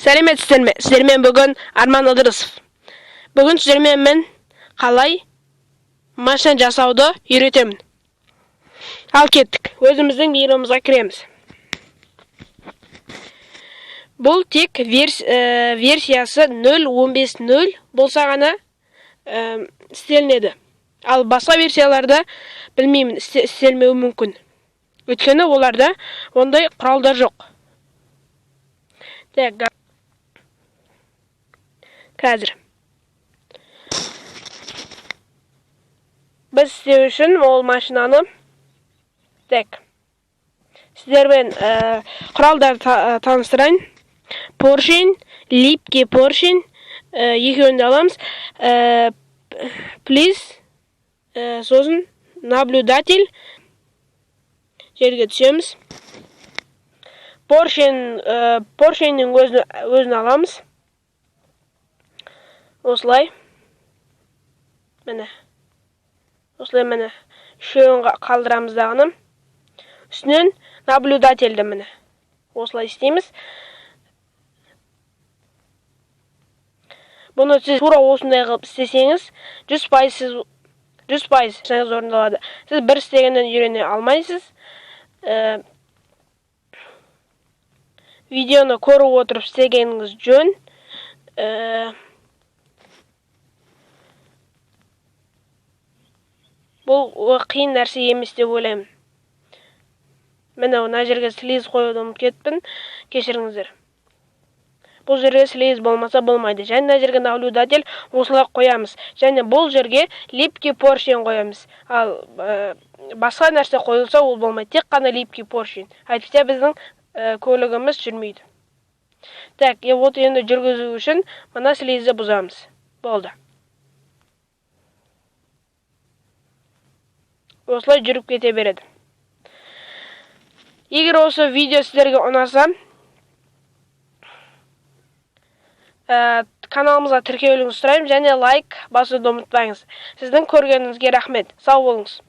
Сәлеметсіздер ме? Сіздермен бүгін Арман Ыдырысов. Бүгін сіздермен мен қалай машина жасауды үйретемін. Ал кеттік. Өзіміздің бюромызға кіреміз. Бұл тек версиясы 0.15.0 болса ғана істелінеді. Ал басқа версияларда білмеймін, істелмеуі мүмкін. Өйткені оларда ондай құралдар жоқ. Так, қазір біз істеу үшін ол машинаны сіздермен құралдар таныстырайын. Поршень, липкий поршень, екеуінде аламыз. Please, сосын наблюдатель, жерге түсеміз. Поршеннің өзін аламыз. Осылай. Осылай міне. Үшеуін қалдырамыз дағыным. Үстінен наблюдательді міне. Осылай істейміз. Бұны сіз тура осындай қылып істесеңіз, 100% орындалады. Сіз бір істегеннен үйрене алмайсыз. Видеоны көріп отырып істегеніңіз жөн. Бұл қиын нәрсе емес деп ойлаймын. Мен мына жерге слиз қоюды ұмытып кеттім. Кешіріңіздер. Бұл жерге слиз болмаса болмайды. Және мына жерге наблюдатель осылай қоямыз. Және бұл жерге липкий поршень қоямыз. Ал басқа нәрсе қойылса ол болмайды. Тек қана липкий поршень. Әйтпесе біздің көлігіміз жүрмейді. Так, енді жүргізу үшін мына слизді бұзамыз. Болды. Осылай жүріп кете береді. Егер осы видео сіздерге ұнаса, каналымызға тіркелуіңізді сұраймын және лайк басуды ұмытпаңыз. Сіздің көргеніңізге рахмет. Сау болыңыз.